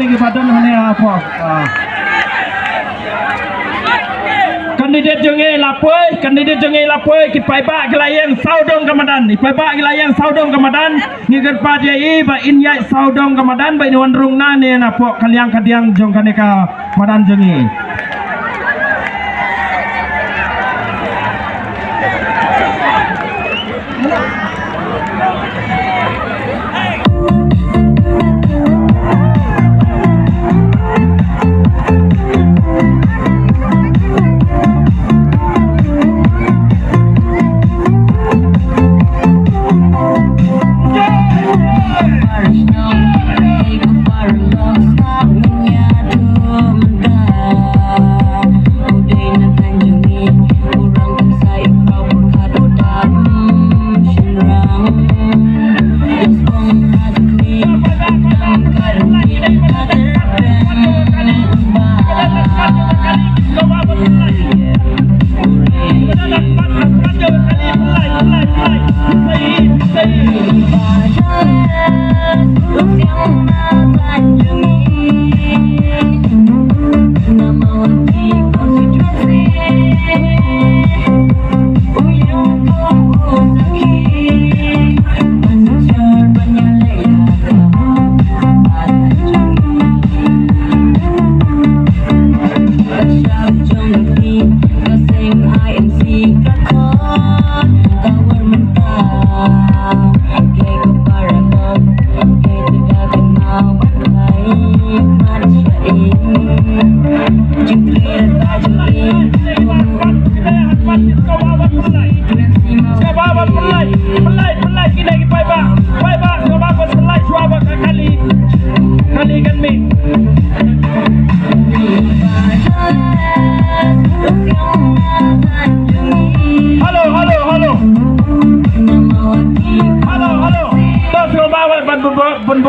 ke badan hanya apa kandidat jengai lapoi ki pai ba gelayang saudong kamadan ni pai ba gelayang saudong kamadan ni gerpa dia ba inyai saudong kamadan ba ni wandrung na ne na po kaliang kadiang jong kaneka madan jengi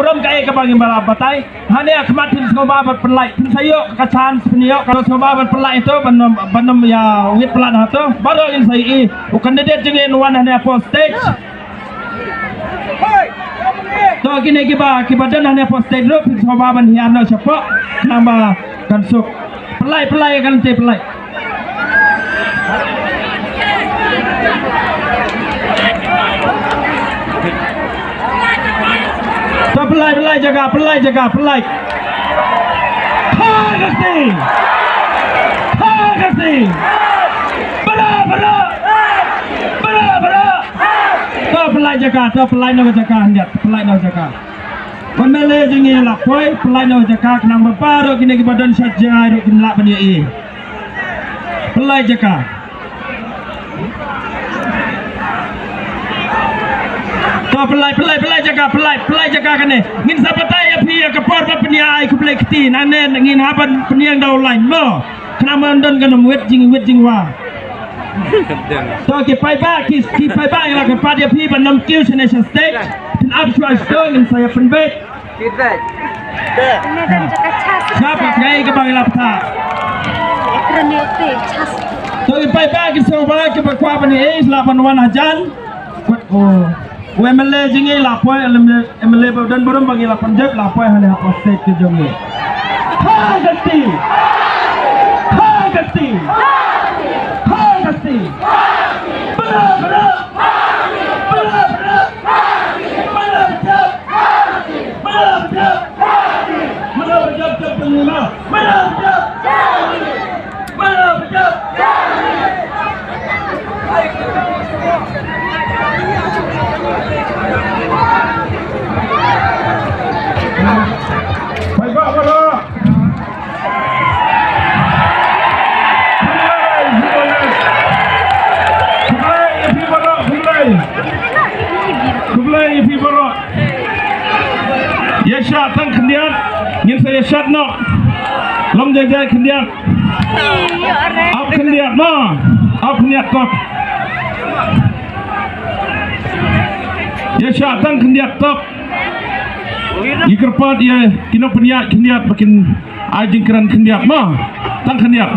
Buram kaya kebangi balabatai hanya kematin sekolah berpelai saya kacan sebenarnya kalau sekolah berpelai itu benom ya wit pelan itu baru yang saya kandidat jengen wan hanya postage to kini kibadan hanya postage lu sekolah ban hiano siapa nama kan suk pelai kan te pelai pelai jaga kasih bera pelai jaga hendak pelai jaga pemele jengi lapoi pelai jaga kenang baru kini badan saja ru kinlak bani pelai jaga pelai jaga kan ngin sabatai api kapor penia ai ku play kiti nanen ngin haban peniang dau lain mo kenama ndon kan wet jing wa to ke pai ba yang ke pada api banam kiu national stage tin actual stone in saya penbet feedback siapa kai ke bang lapta to ke pai ba ke so ba ke kwa bani lapan wan hajan oh MLA jengi lapoi MLA dan burung bagi lapan jeb lapoi hanya posted ke jengi. Ganti. Bera. Yesha tang kendian ngin saya syat no lom jaga kendian ap kendian ma ap kendian kok Yesha tang kendian tok ikerpat ya kino peniat kendian makin ajing keran kendian ma tang kendian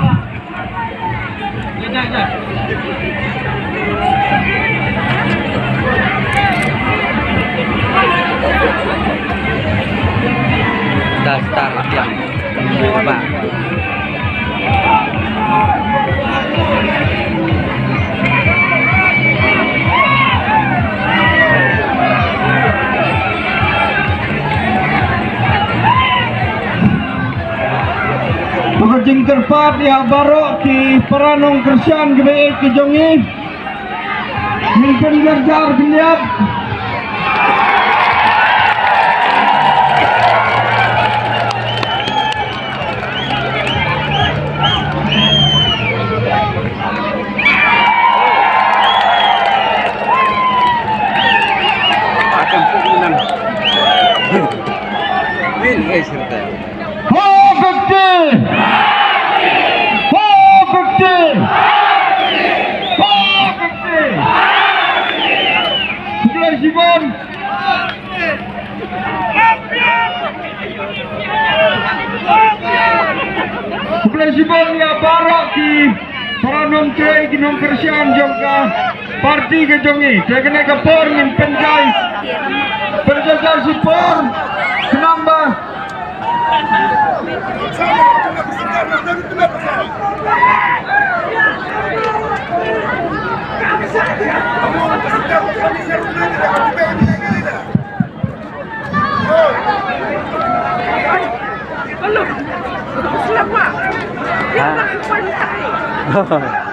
Dah start dia. Apa? Pagkajing terpat ya baro ki peranong kersian gebe ki jongi Milpen garjar geliat Akan pukulan. Ini cerita. Simon Simon ya barak ki peranong cai ki nom kersian jongka parti ke jongi saya kena kapor min penjai penjaga sipor kenamba Belum. Selama. Dia nak pandai.